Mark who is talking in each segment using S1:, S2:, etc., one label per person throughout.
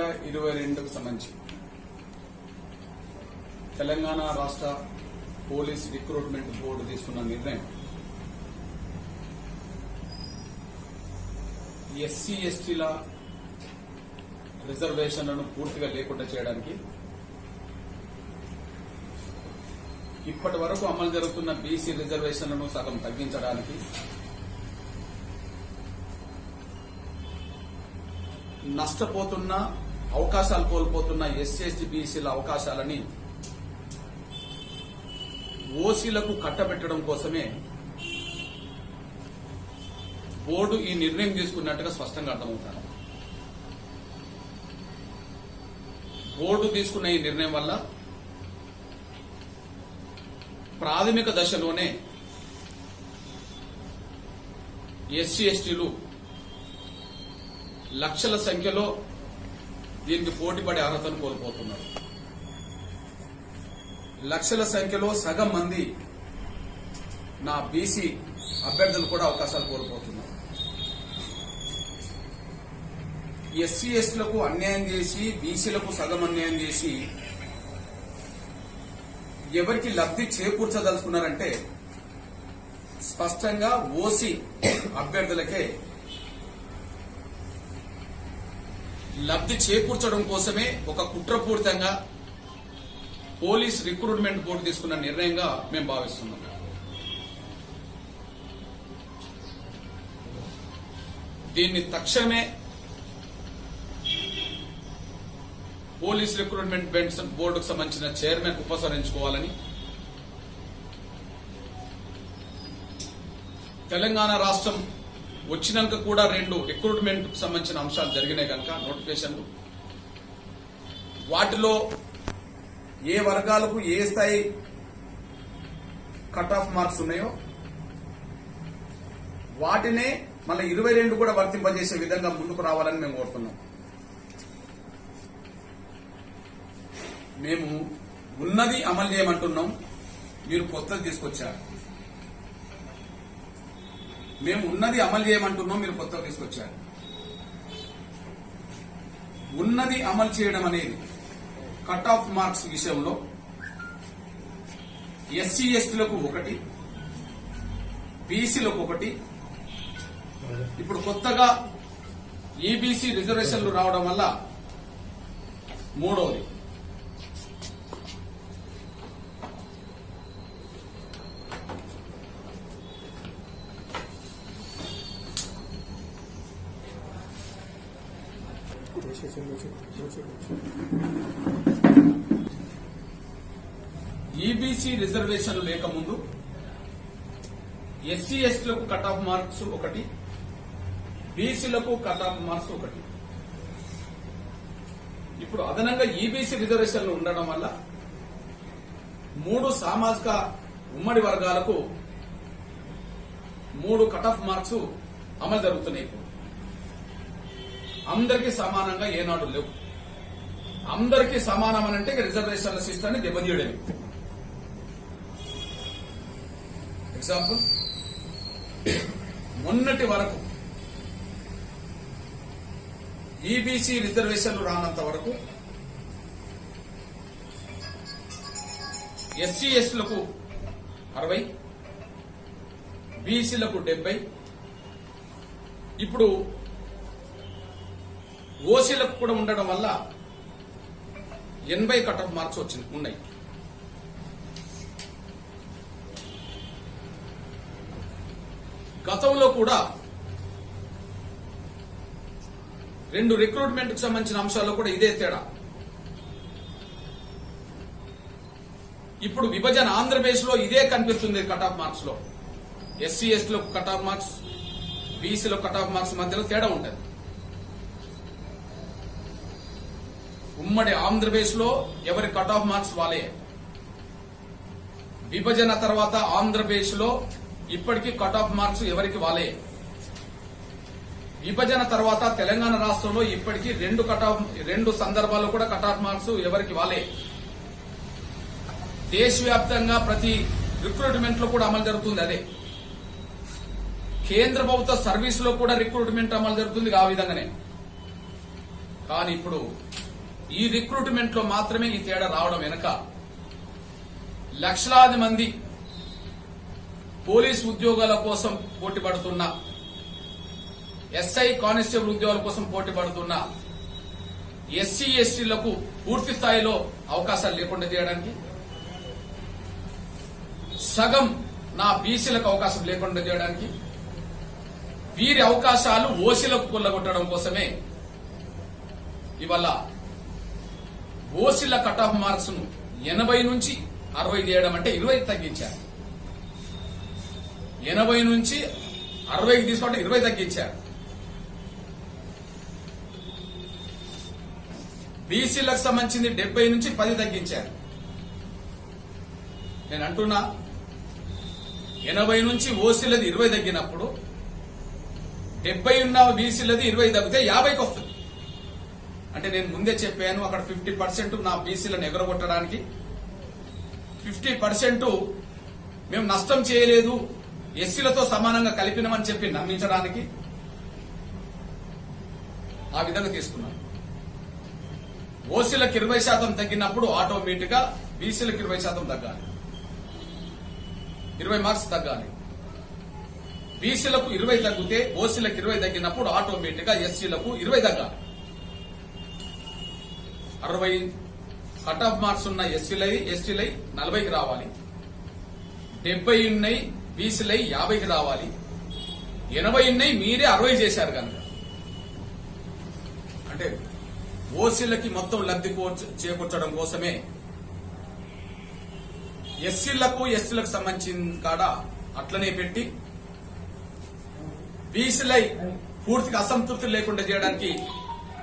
S1: 2022కు సంబంధించి తెలంగాణ రాష్ట్ర police recruitment board తీసుకున్న నిర్ణయం ఎస్సీ ఎస్టీల రిజర్వేషన్లను పూర్తిగా లేకుండా చేయడానికి ఇప్పటి వరకు అమలు జరుగుతున్న బీసీ రిజర్వేషన్లను సగం తగ్గించడానికి నష్టపోతున్న అవకాశాలు కోల్పోతున్న ఎస్సీ ఎస్టీ బీసీల అవకాశాలని ఓసీలకు కట్టబెట్టడం కోసమే బోర్డు ఈ నిర్ణయం తీసుకున్నట్టుగా స్పష్టంగా అర్థమవుతారు. బోర్డు తీసుకున్న ఈ నిర్ణయం వల్ల ప్రాథమిక దశలోనే ఎస్సీ ఎస్టీలు లక్షల సంఖ్యలో దీనికి పోటీపడే అర్హతను కోల్పోతున్నారు. లక్షల సంఖ్యలో సగం మంది నా బీసీ అభ్యర్థులు కూడా అవకాశాలు కోల్పోతున్నారు. ఎస్సీ ఎస్టీలకు అన్యాయం చేసి బీసీలకు సగం అన్యాయం చేసి ఎవరికి లబ్ధి చేకూర్చదలుచుకున్నారంటే స్పష్టంగా ఓసీ అభ్యర్థులకే లబ్ధి చేకూర్చడం కోసమే ఒక కుట్రపూరితంగా పోలీస్ రిక్రూట్మెంట్ బోర్డు తీసుకున్న నిర్ణయంగా మేము భావిస్తున్నాం. దీన్ని తక్షణమే పోలీస్ రిక్రూట్మెంట్ బోర్డుకు సంబంధించిన చైర్మన్ ఉపసంహరించుకోవాలని, తెలంగాణ రాష్ట్రం వచ్చినాక కూడా 2 రిక్రూట్మెంట్ కు సంబంధించిన అంశాలు జరిగినాయి కనుక నోటిఫికేషన్లు, వాటిలో ఏ వర్గాలకు ఏ స్థాయి కట్ ఆఫ్ మార్క్స్ ఉన్నాయో వాటినే మళ్ళీ 22 కూడా వర్తింపజేసే విధంగా ముందుకు రావాలని మేము కోరుతున్నాం. మేము ఉన్నది అమలు చేయమంటున్నాం, మీరు కొత్తది తీసుకొచ్చారు. మేము ఉన్నది అమలు చేయమంటున్నాం, మీరు కొత్తగా తీసుకొచ్చారు. ఉన్నది అమలు చేయడం అనేది కట్ ఆఫ్ మార్క్స్ విషయంలో ఎస్సీ ఎస్టీలకు 1, బీసీలకు 1, ఇప్పుడు కొత్తగా ఈబీసీ రిజర్వేషన్లు రావడం వల్ల 3వది. ఈబీసీ రిజర్వేషన్లు లేకముందు ఎస్సీ ఎస్టీలకు కట్ ఆఫ్ మార్క్స్ 1, బీసీలకు కట్ ఆఫ్ మార్క్స్ 1. ఇప్పుడు అదనంగా ఈబీసీ రిజర్వేషన్లు ఉండడం వల్ల 3 సామాజిక ఉమ్మడి వర్గాలకు 3 కట్ ఆఫ్ మార్క్స్ అమలు జరుగుతున్నాయి. ఇప్పుడు అందరికీ సమానంగా ఏనాడు లేవు. అందరికీ సమానం అనంటే రిజర్వేషన్ల సిస్టాన్ని దెబ్బతీయడమే. ఎగ్జాంపుల్, మొన్నటి వరకు ఈబీసీ రిజర్వేషన్లు రానంత వరకు ఎస్సీ ఎస్టీలకు 60, బీసీలకు 70, ఇప్పుడు ఓసీలకు కూడా ఉండడం వల్ల 80 కట్ ఆఫ్ మార్క్స్ ఉన్నాయి. గతంలో కూడా 2 రిక్రూట్మెంట్ కు సంబంధించిన అంశాల్లో కూడా ఇదే తేడా. ఇప్పుడు విభజన ఆంధ్రప్రదేశ్ లో ఇదే కనిపిస్తుంది. కట్ ఆఫ్ మార్క్స్ లో ఎస్సీ ఎస్టీలకు కట్ ఆఫ్ మార్క్స్, బీసీలో కట్ ఆఫ్ మార్క్స్ మధ్యలో తేడా ఉంటుంది. ఉమ్మడి ఆంధ్రప్రదేశ్ లో ఎవరి కట్ ఆఫ్ మార్క్స్ వాళ్ళే. విభజన తర్వాత ఆంధ్రప్రదేశ్ లో ఇప్పటికీ కట్ ఆఫ్ మార్క్స్ ఎవరికి వాళ్ళే. విభజన తర్వాత తెలంగాణ రాష్ట్రంలో ఇప్పటికీ 2 సందర్భాల్లో కూడా కట్ ఆఫ్ మార్క్స్ ఎవరికి వాళ్ళే. దేశవ్యాప్తంగా ప్రతి రిక్రూట్మెంట్ లో కూడా అమలు జరుగుతుంది అదే. కేంద్ర ప్రభుత్వ సర్వీస్ లో కూడా రిక్రూట్మెంట్ అమలు జరుగుతుంది ఆ విధంగానే. కానీ ఇప్పుడు ఈ రిక్రూట్మెంట్ లో మాత్రమే ఈ తేడా రావడం వెనుక లక్షలాది మంది పోలీస్ ఉద్యోగాల కోసం పోటీ పడుతున్న, ఎస్ఐ కానిస్టేబుల్ ఉద్యోగాల కోసం పోటీ పడుతున్న ఎస్సీ ఎస్టీలకు పూర్తి స్థాయిలో అవకాశాలు లేకుండా చేయడానికి, సగం నా బీసీలకు అవకాశం లేకుండా చేయడానికి, వీరి అవకాశాలు ఓసీలకు కొల్లగొట్టడం కోసమే ఇవాళ ఓసీల కట్ ఆఫ్ మార్క్స్ ను 80 నుంచి 60 చేయడం, అంటే 20 తగ్గించారు. 80 నుంచి 60కి తీసుకుంటే 20 తగ్గించారు. బీసీలకు సంబంధించింది 70 నుంచి 10 తగ్గించారు. నేను అంటున్నా 80 నుంచి ఓసీలది 20 తగ్గినప్పుడు 70 ఉన్న బీసీలది 20 తగ్గితే 50కి వస్తుంది. అంటే నేను ముందే చెప్పాను, అక్కడ 50% నా బీసీలను ఎగరగొట్టడానికి, 50% మేము నష్టం చేయలేదు, ఎస్సీలతో సమానంగా కలిపినామని చెప్పి నమ్మించడానికి ఆ విధంగా తీసుకున్నాను. ఓసీలకు 20% తగ్గినప్పుడు ఆటోమేటిక్ గా బీసీలకు 20% తగ్గాలి, 20 మార్క్స్ తగ్గాలి. బీసీలకు 20 తగ్గితే ఓసీలకు 20 తగ్గినప్పుడు ఆటోమేటిక్ గా ఎస్సీలకు 20 తగ్గాలి. 60 కట్ ఆఫ్ మార్క్స్ ఉన్న ఎస్టీలై 40కి రావాలి, 70 ఉన్నాయి బీసీలై 50కి రావాలి, 80 ఉన్నాయి మీరే 60 చేశారు కనుక. అంటే ఓసీలకి మొత్తం లబ్ధి చేకూర్చడం కోసమే ఎస్సీలకు ఎస్టీలకు సంబంధించిన కాడ అట్లనే పెట్టి బీసీలై పూర్తిగా అసంతృప్తి లేకుండా చేయడానికి,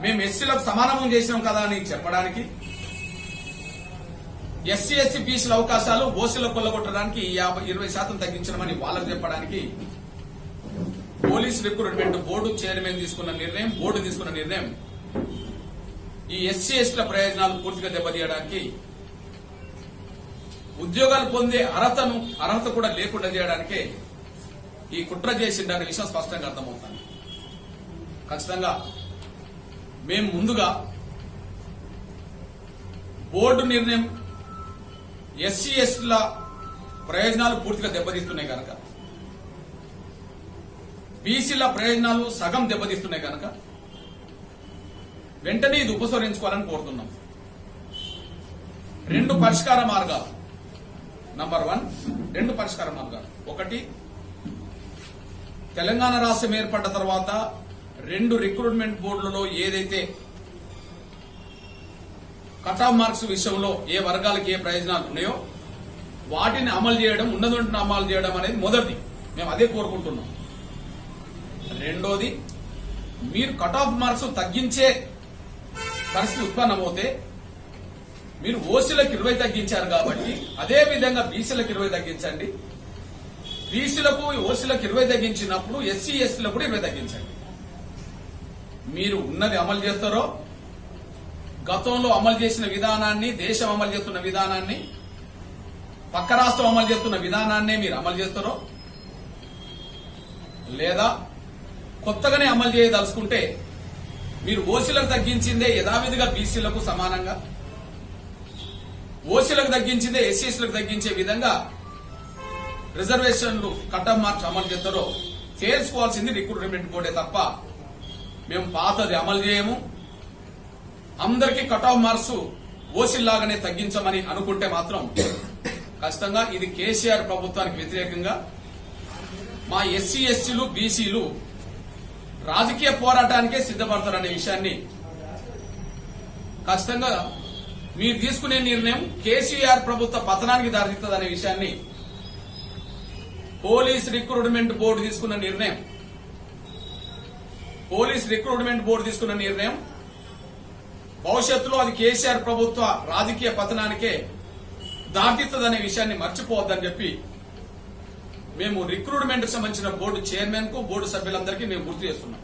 S1: మేము ఎస్సీలకు సమానం చేసినాం కదా అని చెప్పడానికి, ఎస్సీ ఎస్టీ బీసీల అవకాశాలు ఓసీలకు కొల్లగొట్టడానికి 20% తగ్గించడమని వాళ్ళకు చెప్పడానికి పోలీస్ రిక్రూట్మెంట్ బోర్డు చైర్మన్ తీసుకున్న నిర్ణయం, బోర్డు తీసుకున్న నిర్ణయం ఈ ఎస్సీ ఎస్టీల ప్రయోజనాలు పూర్తిగా దెబ్బతీయడానికి, ఉద్యోగాలు పొందే అర్హత కూడా లేకుండా చేయడానికే ఈ కుట్ర చేసిందనే విషయం స్పష్టంగా అర్థమవుతుంది. ఖచ్చితంగా మేము ముందుగా బోర్డు నిర్ణయం ఎస్సీ ఎస్టీల ప్రయోజనాలు పూర్తిగా దెబ్బతీస్తున్నాయి కనుక, బీసీల ప్రయోజనాలు సగం దెబ్బతీస్తున్నాయి కనుక వెంటనే ఇది ఉపసంహరించుకోవాలని కోరుతున్నాం. 2 పరిష్కార మార్గాలు. నంబర్ 1, 2 పరిష్కార మార్గాలు. ఒకటి, తెలంగాణ రాష్ట్రం ఏర్పడ్డ తర్వాత 2 రిక్రూట్మెంట్ బోర్డులలో ఏదైతే కట్ ఆఫ్ మార్క్స్ విషయంలో ఏ వర్గాలకు ఏ ప్రయోజనాలు ఉన్నాయో వాటిని అమలు చేయడం, ఉన్నదంటున్న అమలు చేయడం అనేది మొదటిది. మేము అదే కోరుకుంటున్నాం. రెండోది, మీరు కట్ ఆఫ్ మార్క్స్ తగ్గించే పరిస్థితి ఉత్పన్నమవుతే, మీరు ఓసీలకు 20 తగ్గించారు కాబట్టి అదే విధంగా బీసీలకు 20 తగ్గించండి. బీసీలకు ఓసీలకు 20 తగ్గించినప్పుడు ఎస్సీ ఎస్టీలకు కూడా 20 తగ్గించండి. మీరు ఉన్నది అమలు చేస్తారో, గతంలో అమలు చేసిన విధానాన్ని, దేశం అమలు చేస్తున్న విధానాన్ని, పక్క రాష్ట్రం అమలు చేస్తున్న విధానాన్నే మీరు అమలు చేస్తారో, లేదా కొత్తగానే అమలు చేయదలుచుకుంటే మీరు ఓసీలకు తగ్గించిందే యథావిధిగా బీసీలకు సమానంగా, ఓసీలకు తగ్గించిందే ఎస్సీ ఎస్టీలకు తగ్గించే విధంగా రిజర్వేషన్లు కట్ ఆఫ్ మార్క్స్ అమలు చేస్తారో తేల్చుకోవాల్సింది రిక్రూట్మెంట్ బోర్డే తప్ప మేము పాతది అమలు చేయము. అందరికీ కట్ ఆఫ్ మార్క్స్ ఓసీలాగానే తగ్గించమని అనుకుంటే మాత్రం ఖచ్చితంగా ఇది కేసీఆర్ ప్రభుత్వానికి వ్యతిరేకంగా మా ఎస్సీ ఎస్టీలు బీసీలు రాజకీయ పోరాటానికే సిద్ధపడతారనే విషయాన్ని, ఖచ్చితంగా మీరు తీసుకునే నిర్ణయం కేసీఆర్ ప్రభుత్వ పతనానికి దారితీస్తుందనే విషయాన్ని పోలీస్ రిక్రూట్మెంట్ బోర్డు తీసుకున్న నిర్ణయం భవిష్యత్తులో అది కేసీఆర్ ప్రభుత్వ రాజకీయ పతనానికే దారితీస్తుందనే విషయాన్ని మర్చిపోవద్దని చెప్పి మేము రిక్రూట్మెంట్ కు సంబంధించిన బోర్డు చైర్మన్ కు, బోర్డు సభ్యులందరికీ మేము గుర్తు చేస్తున్నాం.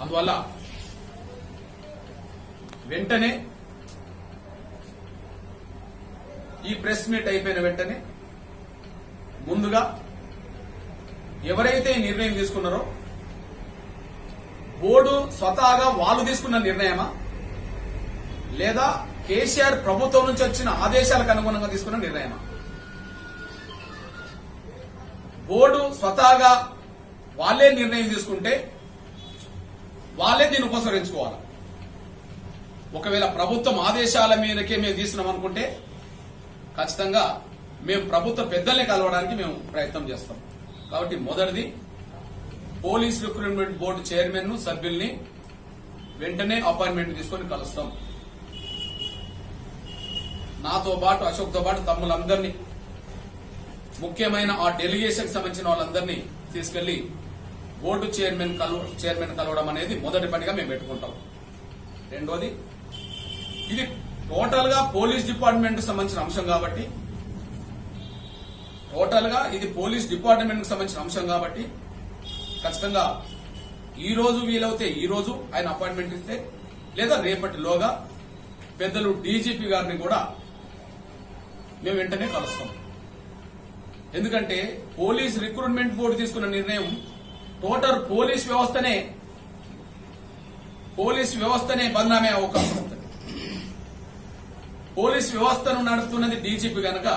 S1: అందువల్ల వెంటనే ఈ ప్రెస్ మీట్ అయిపోయిన వెంటనే ముందుగా ఎవరైతే ఈ నిర్ణయం తీసుకున్నారో, బోర్డు స్వతహాగా వాళ్ళు తీసుకున్న నిర్ణయమా లేదా కేసీఆర్ ప్రభుత్వం నుంచి వచ్చిన ఆదేశాలకు అనుగుణంగా తీసుకున్న నిర్ణయమా? బోర్డు స్వతహాగా వాళ్ళే నిర్ణయం తీసుకుంటే వాళ్ళే దీన్ని ఉపసంహరించుకోవాలి. ఒకవేళ ప్రభుత్వం ఆదేశాల మీదకే మేము తీసుకున్నాం అనుకుంటే ఖచ్చితంగా మేము ప్రభుత్వ పెద్దల్ని కలవడానికి మేము ప్రయత్నం చేస్తాం. కాబట్టి మొదటిది పోలీస్ రిక్రూట్మెంట్ బోర్డు చైర్మన్ సభ్యుల్ని వెంటనే అపాయింట్మెంట్ తీసుకొని కలుస్తాం. నాతో పాటు అశోక్తో పాటు తమ్ములందరినీ, ముఖ్యమైన ఆ డెలిగేషన్ సంబంధించిన వాళ్ళందరినీ తీసుకెళ్లి బోర్డు చైర్మన్ కలవడం అనేది మొదటి పనిగా మేము పెట్టుకుంటాం. రెండోది, ఇది టోటల్ గా పోలీస్ డిపార్ట్మెంట్ సంబంధించిన అంశం కాబట్టి ఖచ్చితంగా ఈ రోజు వీలవుతే ఈ రోజు ఆయన అపాయింట్మెంట్ ఇస్తే, లేదా రేపటిలోగా పెద్దలు డీజీపీ గారిని కూడా మేము వెంటనే కలుస్తాం. ఎందుకంటే పోలీస్ రిక్రూట్మెంట్ బోర్డు తీసుకున్న నిర్ణయం టోటల్ పోలీస్ వ్యవస్థనే బదనామే అవకాశం ఉంటుంది. పోలీస్ వ్యవస్థను నడుపుతున్నది డీజీపీ గనక,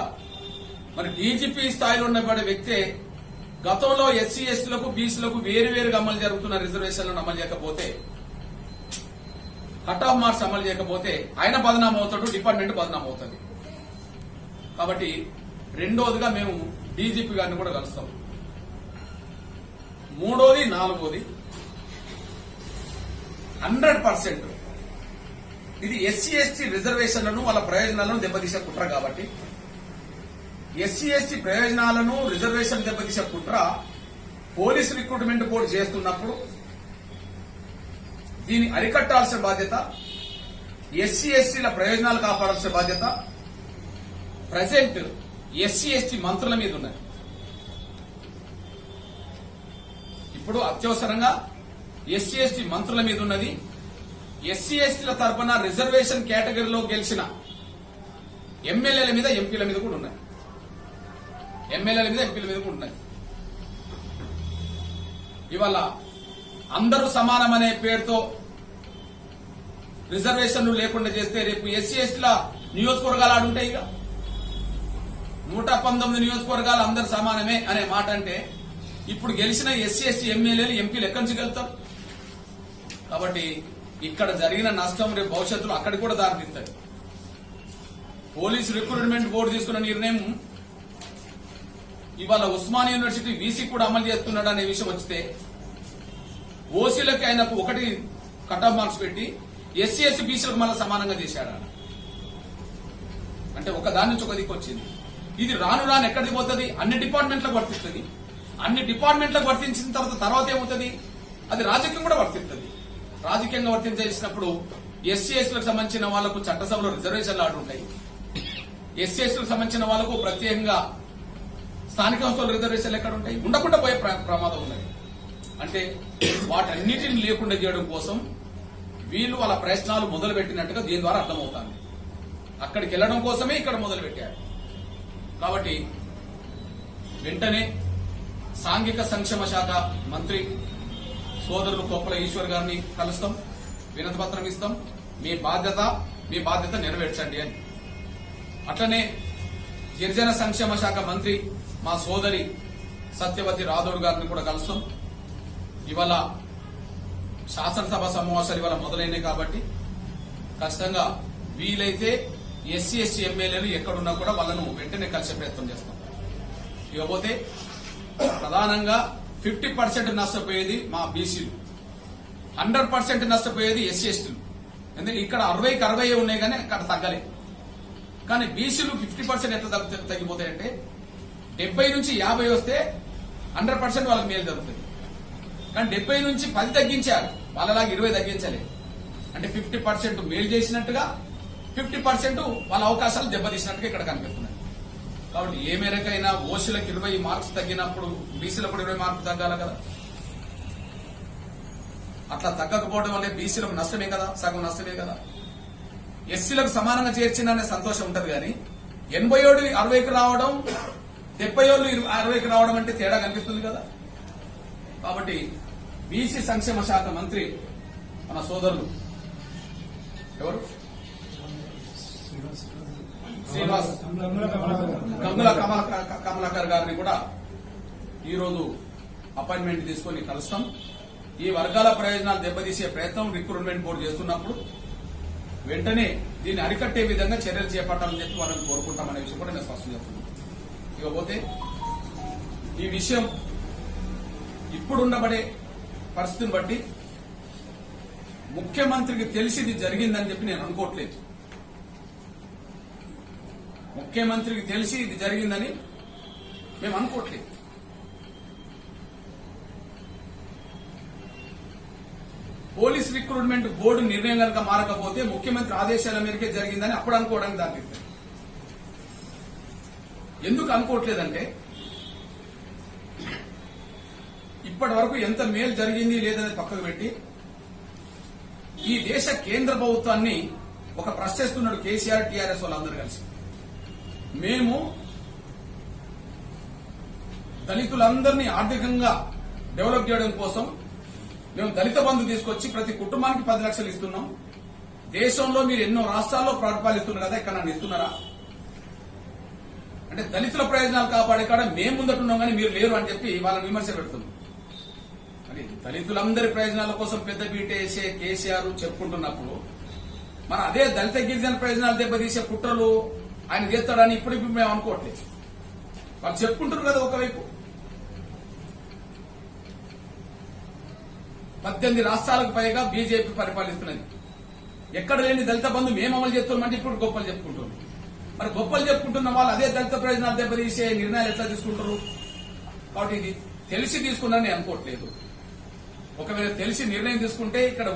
S1: మరి డీజీపీ స్థాయిలో ఉన్నటువంటి వ్యక్తే గతంలో ఎస్సీ ఎస్టీలకు బీసీలకు వేరువేరుగా అమలు జరుగుతున్న రిజర్వేషన్లను అమలు చేయకపోతే, కట్ ఆఫ్ మార్క్స్ అమలు చేయకపోతే ఆయన బదనాం అవుతాడు, డిపార్ట్మెంట్ బదనాం అవుతుంది. కాబట్టి రెండోదిగా మేము డీజీపీ గారిని కూడా కలుస్తాం. మూడోది, నాలుగోది 100% ఇది ఎస్సీ ఎస్టీ రిజర్వేషన్లను వాళ్ళ ప్రయోజనాలను దెబ్బతీసే కుట్ర కాబట్టి, ఎస్సీ ఎస్టీ ప్రయోజనాలను రిజర్వేషన్ దెబ్బతీసే కుట్ర పోలీస్ రిక్రూట్మెంట్ బోర్డు చేస్తున్నప్పుడు దీన్ని అరికట్టాల్సిన బాధ్యత, ఎస్సీ ఎస్టీల ప్రయోజనాలు కాపాడాల్సిన బాధ్యత ప్రజెంట్ ఎస్సీ ఎస్టీ మంత్రుల మీద ఉన్నది. ఇప్పుడు అత్యవసరంగా ఎస్సీ ఎస్టీ మంత్రుల మీద ఉన్నది. ఎస్సీ ఎస్టీల తరపున రిజర్వేషన్ కేటగిరీలో గెలిచిన ఎమ్మెల్యేల మీద, ఎంపీల మీద కూడా ఉన్నాయి. ఇవాళ అందరూ సమానమనే పేరుతో రిజర్వేషన్లు లేకుండా చేస్తే రేపు ఎస్సీ ఎస్టీల నియోజకవర్గాలు ఆడుంటాయి. ఇక 119 నియోజకవర్గాలు అందరు సమానమే అనే మాట అంటే ఇప్పుడు గెలిచిన ఎస్సీ ఎస్టీ ఎమ్మెల్యేలు, ఎంపీలు ఎక్కడి నుంచి గెలుతారు? కాబట్టి ఇక్కడ జరిగిన నష్టం రేపు భవిష్యత్తులో అక్కడికి కూడా దారితీస్తుంది. పోలీస్ రిక్రూట్మెంట్ బోర్డు తీసుకున్న నిర్ణయం ఇవాళ ఉస్మానియా యూనివర్సిటీ వీసీ కూడా అమలు చేస్తున్నాడు అనే విషయం వచ్చితే, ఓసీలకి ఆయనకు 1 కట్ ఆఫ్ మార్క్స్ పెట్టి ఎస్సీ ఎస్సీ బీసీలకు మళ్ళీ సమానంగా చేశాడు. అంటే ఒక దాని నుంచి ఒక దిక్కు వచ్చింది. ఇది రాను రాను ఎక్కడికి పోతుంది? అన్ని డిపార్ట్మెంట్లకు వర్తిస్తుంది. అన్ని డిపార్ట్మెంట్లకు వర్తించిన తర్వాత ఏమవుతుంది? అది రాజకీయం కూడా వర్తిస్తుంది. రాజకీయంగా వర్తించేసినప్పుడు ఎస్సీ ఎస్టీలకు సంబంధించిన వాళ్లకు చట్టసభలో రిజర్వేషన్లు ఆడుంటాయి. ఎస్సీ ఎస్టీలకు సంబంధించిన వాళ్లకు ప్రత్యేకంగా స్థానిక సంస్థల రిజర్వేషన్లు ఎక్కడ ఉంటాయి? ఉండకుండా పోయే ప్రమాదం ఉన్నది. అంటే వాటన్నిటిని లేకుండా చేయడం కోసం వీళ్ళు వాళ్ళ ప్రయత్నాలు మొదలు పెట్టినట్టుగా దీని ద్వారా అర్థమవుతుంది. అక్కడికి వెళ్లడం కోసమే ఇక్కడ మొదలు పెట్టారు. కాబట్టి వెంటనే సాంఘిక సంక్షేమ శాఖ మంత్రి సోదరులు కొప్పల ఈశ్వర్ గారిని కలుస్తాం, వినతి పత్రం ఇస్తాం. మీ బాధ్యత నెరవేర్చండి అని. అట్లనే గిరిజన సంక్షేమ శాఖ మంత్రి మా సోదరి సత్యవతి రాథోడ్ గారిని కూడా కలుస్తాం. ఇవాళ శాసనసభ సమావేశాలు ఇవాళ మొదలైనాయి కాబట్టి ఖచ్చితంగా వీలైతే ఎస్సీ ఎస్టీ ఎమ్మెల్యేలు ఎక్కడున్నా కూడా వాళ్ళను వెంటనే కలిసే ప్రయత్నం చేస్తాం. ఇకపోతే ప్రధానంగా 50% నష్టపోయేది మా బీసీలు, 100% నష్టపోయేది ఎస్సీ ఎస్టీలు. ఎందుకంటే ఇక్కడ 60కి 60 ఉన్నాయి కానీ అక్కడ తగ్గలే. కానీ బీసీలు 50% ఎట్లా తగ్గిపోతాయంటే 70 నుంచి 50 వస్తే 100% వాళ్ళకి మేలు జరుగుతుంది. కానీ 70 నుంచి 10 తగ్గించారు, వాళ్ళలాగా 20 తగ్గించలేదు. అంటే 50% మేలు చేసినట్టుగా 50% వాళ్ళ అవకాశాలు దెబ్బతీసినట్టుగా ఇక్కడ కనిపిస్తున్నాయి. కాబట్టి ఏ మేరకైనా ఓసీలకు 20 మార్క్స్ తగ్గినప్పుడు బీసీలకు 20 మార్కులు తగ్గాలి కదా. అట్లా తగ్గకపోవడం వల్లే బీసీలకు నష్టమే కదా, సగం నష్టమే కదా. ఎస్సీలకు సమానంగా చేర్చిందనే సంతోషం ఉంటది కానీ 87 60కి రావడం, 70 60కి రావడం అంటే తేడా కనిపిస్తుంది కదా. కాబట్టి బీసీ సంక్షేమ శాఖ మంత్రి మన సోదరులు ఎవరు గంగుల కమలాకర్ గారిని కూడా ఈరోజు అపాయింట్మెంట్ తీసుకొని కలుస్తాం. ఈ వర్గాల ప్రయోజనాలు దెబ్బతీసే ప్రయత్నం రిక్రూట్మెంట్ బోర్డు చేస్తున్నప్పుడు వెంటనే దీన్ని అరికట్టే విధంగా చర్యలు చేపట్టాలని చెప్పి వాళ్ళని కోరుకుంటామనే విషయం కూడా నేను స్పష్టం చేస్తున్నాను. ఇకపోతే ఈ విషయం ఇప్పుడుండబడే పరిస్థితిని బట్టి ముఖ్యమంత్రికి తెలిసి ఇది జరిగిందని చెప్పి నేను అనుకోవట్లేదు. ముఖ్యమంత్రికి తెలిసి ఇది జరిగిందని మేము అనుకోవట్లేదు. పోలీస్ రిక్రూట్మెంట్ బోర్డు నిర్ణయం కనుక మారకపోతే ముఖ్యమంత్రి ఆదేశాల మేరకే జరిగిందని అప్పుడు అనుకోవడానికి దారితీస్తుంది. ఎందుకు అనుకోవట్లేదంటే ఇప్పటి వరకు ఎంత మేలు జరిగింది లేదనేది పక్కకు పెట్టి ఈ దేశ కేంద్ర ప్రభుత్వాన్ని ఒక ప్రశ్నిస్తున్నాడు కేసీఆర్, టీఆర్ఎస్ వాళ్ళందరూ కలిసి. మేము దళితులందరినీ ఆర్థికంగా డెవలప్ చేయడం కోసం మేము దళిత బంధు తీసుకొచ్చి ప్రతి కుటుంబానికి 10 లక్షలు ఇస్తున్నాం. దేశంలో మీరు ఎన్నో రాష్ట్రాల్లో పరిపాలిస్తున్నారు కదా, ఇక్కడ నన్ను ఇస్తున్నారా అంటే దళితుల ప్రయోజనాలు కాపాడే కాడ మేము ముందటున్నాం కానీ మీరు లేరు అని చెప్పి వాళ్ళని విమర్శ పెడుతున్నాం. అని దళితులందరి ప్రయోజనాల కోసం పెద్దపీట వేసే కేసీఆర్ చెప్పుకుంటున్నప్పుడు మన అదే దళిత గిరిజన ప్రయోజనాలు దెబ్బతీసే కుట్రలు ఆయన చేస్తాడని ఇప్పుడు మేము అనుకోవట్లేదు. వాళ్ళు చెప్పుకుంటారు కదా. ఒకవైపు 18 రాష్ట్రాలకు పైగా బీజేపీ పరిపాలిస్తున్నది. ఎక్కడ లేని దళిత బంధు మేము అమలు చేస్తున్నామంటే ఇప్పుడు గొప్పలు చెప్పుకుంటున్నాం. మరి గొప్పలు చెప్పుకుంటున్న వాళ్ళు అదే దళిత ప్రయోజనాలు దెబ్బతీసే నిర్ణయాలు ఎట్లా తీసుకుంటారు? కాబట్టి ఇది తెలిసి తీసుకున్నారని అనుకోవట్లేదు. ఒకవేళ తెలిసి నిర్ణయం తీసుకుంటే ఇక్కడ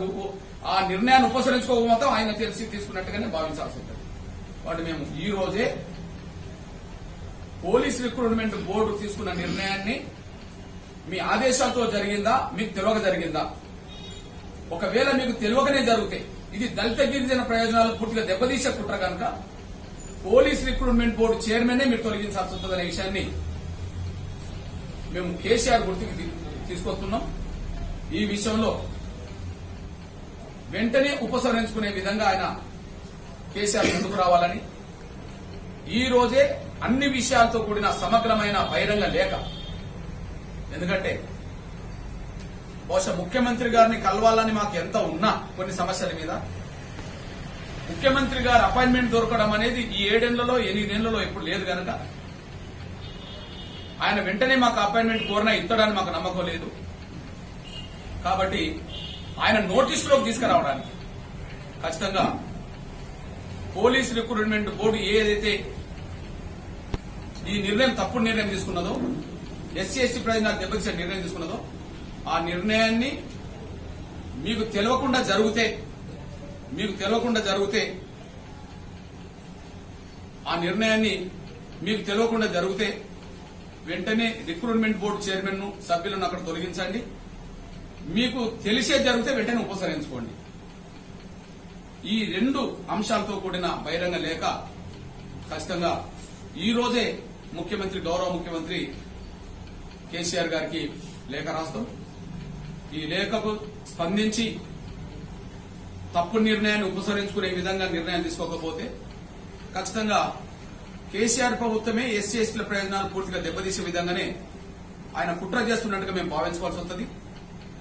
S1: ఆ నిర్ణయాన్ని ఉపసరించుకోకపోతే ఆయన తెలిసి తీసుకున్నట్టుగానే భావించాల్సి ఉంటుంది. కాబట్టి మేము ఈ రోజే పోలీస్ రిక్రూట్మెంట్ బోర్డు తీసుకున్న నిర్ణయాన్ని మీ ఆదేశాలతో జరిగిందా, మీకు తెలియక జరిగిందా? ఒకవేళ మీకు తెలియకనే జరిగితే ఇది దళిత గిరిజన ప్రయోజనాలు పూర్తిగా దెబ్బతీసే కుట్ర కనుక పోలీస్ రిక్రూట్మెంట్ బోర్డు చైర్మన్ మీరు తొలగించాల్సి ఉంటుందనే విషయాన్ని మేము కేసీఆర్ గుర్తుకి తీసుకొస్తున్నాం. ఈ విషయంలో వెంటనే ఉపసంహరించుకునే విధంగా ఆయన కేసీఆర్ ముందుకు రావాలని ఈ రోజే అన్ని విషయాలతో కూడిన సమగ్రమైన బహిరంగ లేఖ, ఎందుకంటే బహుశా ముఖ్యమంత్రి గారిని కలవాలని మాకు ఎంత ఉన్నా కొన్ని సమస్యల మీద ముఖ్యమంత్రి గారి అపాయింట్మెంట్ దొరకడం అనేది ఈ 7 ఏళ్లలో 8 ఏళ్లలో ఎప్పుడు లేదు కనుక ఆయన వెంటనే మాకు అపాయింట్మెంట్ కోరినా ఇస్తాడని మాకు నమ్మకం లేదు. కాబట్టి ఆయన నోటీసులోకి తీసుకురావడానికి ఖచ్చితంగా పోలీస్ రిక్రూట్మెంట్ బోర్డు ఏదైతే ఈ నిర్ణయం తప్పుడు నిర్ణయం తీసుకున్నదో, ఎస్సీ ఎస్టీ ప్రయోజనాలు దెబ్బతీసే నిర్ణయం తీసుకున్నదో ఆ నిర్ణయాన్ని మీకు తెలియకుండా జరిగితే వెంటనే రిక్రూట్మెంట్ బోర్డు చైర్మన్ ను సభ్యులను అక్కడ తొలగించండి. మీకు తెలిసే జరిగితే వెంటనే ఉపసంహరించుకోండి. ఈ 2 అంశాలతో కూడిన బహిరంగ లేఖ ఖచ్చితంగా ఈ రోజే గౌరవ ముఖ్యమంత్రి కేసీఆర్ గారికి లేఖ రాస్తాం. ఈ లేఖకు స్పందించి తప్పు నిర్ణయాన్ని ఉపసంహరించుకునే విధంగా నిర్ణయం తీసుకోకపోతే ఖచ్చితంగా కేసీఆర్ ప్రభుత్వమే ఎస్సీ ఎస్టీల ప్రయోజనాలు పూర్తిగా దెబ్బతీసే విధంగానే ఆయన కుట్ర చేస్తున్నట్టుగా మేము భావించుకోవాల్సి వస్తుంది.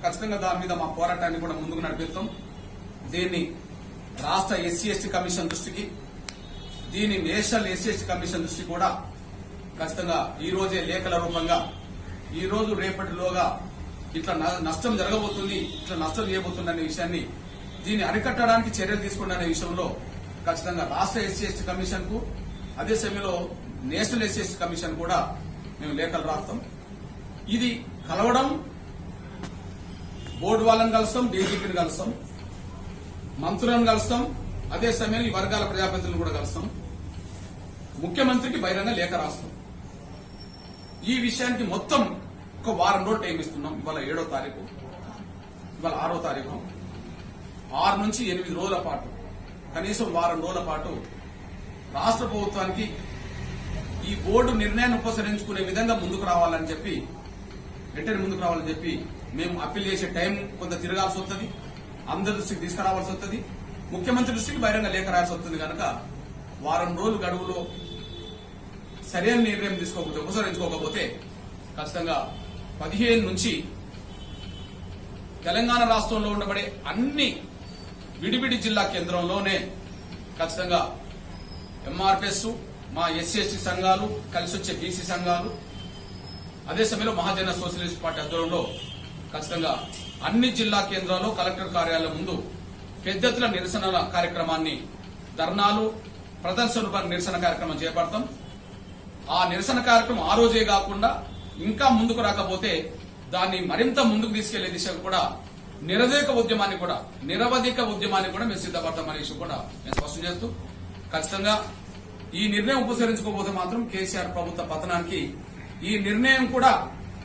S1: ఖచ్చితంగా దాని మీద మా పోరాటాన్ని కూడా ముందుకు నడిపిస్తాం. దీన్ని రాష్ట్ర ఎస్సీ ఎస్టీ కమిషన్ దృష్టికి, దీని నేషనల్ ఎస్సీ ఎస్టీ కమిషన్ దృష్టికి కూడా ఖచ్చితంగా ఈ రోజే లేఖల రూపంగా ఈ రోజు రేపటిలోగా ఇట్లా నష్టం జరగబోతుంది, ఇట్లా నష్టం చేయబోతుంది అనే విషయాన్ని దీన్ని అరికట్టడానికి చర్యలు తీసుకున్న విషయంలో ఖచ్చితంగా రాష్ట్ర ఎస్సీ ఎస్టీ కమిషన్ కు అదే సమయంలో నేషనల్ ఎస్సీ ఎస్టీ కమిషన్ కూడా మేము లేఖలు రాస్తాం. ఇది కలవడం బోర్డు వాళ్ళని కలుస్తాం, డీజీపీని కలుస్తాం, మంత్రులను కలుస్తాం, అదే సమయంలో ఈ వర్గాల ప్రజాప్రతినిధులను కూడా కలుస్తాం, ముఖ్యమంత్రికి బహిరంగ లేఖ రాస్తాం. ఈ విషయానికి మొత్తం ఒక వారం రోజులు టైం ఇస్తున్నాం. ఇవాళ 7వ తారీఖు, ఇవాళ 6వ తారీఖు. 6 నుంచి 8 రోజుల పాటు, కనీసం వారం రోజుల పాటు రాష్ట్ర ప్రభుత్వానికి ఈ బోర్డు నిర్ణయాన్ని ఉపసంహరించుకునే విధంగా ముందుకు రావాలని చెప్పి, వెంటనే ముందుకు రావాలని చెప్పి మేము అప్పీల్ చేసే టైం కొంత తిరగాల్సి వస్తుంది, అందరి దృష్టికి తీసుకురావాల్సి వస్తుంది, ముఖ్యమంత్రి దృష్టికి బహిరంగ లేఖ రాయాల్సి వస్తుంది కనుక వారం రోజుల గడువులో సరైన నిర్ణయం తీసుకోకపోతే ఉపసంహరించుకోకపోతే ఖచ్చితంగా 15 నుంచి తెలంగాణ రాష్ట్రంలో ఉండబడే అన్ని విడివిడి జిల్లా కేంద్రంలోనే ఖచ్చితంగా ఎంఆర్పిఎస్, మా ఎస్సీ ఎస్టీ సంఘాలు, కలిసి వచ్చే బీసీ సంఘాలు, అదే సమయంలో మహాజన సోషలిస్ట్ పార్టీ ఆధ్వర్యంలో ఖచ్చితంగా అన్ని జిల్లా కేంద్రాల్లో కలెక్టర్ కార్యాలయం ముందు పెద్ద ఎత్తున నిరసన కార్యక్రమాన్ని, ధర్నాలు, ప్రదర్శన నిరసన కార్యక్రమం చేపడతాం. ఆ నిరసన కార్యక్రమం ఆ రోజే కాకుండా ఇంకా ముందుకు రాకపోతే దాన్ని మరింత ముందుకు తీసుకెళ్లే దిశగా కూడా నిరవధిక ఉద్యమాన్ని కూడా మేము సిద్ధపడతామనే విషయం కూడా నేను స్పష్టం చేస్తూ, ఖచ్చితంగా ఈ నిర్ణయం ఉపసంహరించుకోకపోతే మాత్రం కేసీఆర్ ప్రభుత్వ పతనానికి ఈ నిర్ణయం కూడా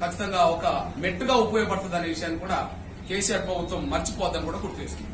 S1: ఖచ్చితంగా ఒక మెట్టుగా ఉపయోగపడుతుంది అనే విషయాన్ని కూడా కేసీఆర్ ప్రభుత్వం మర్చిపోద్దని కూడా గుర్తు చేస్తుంది.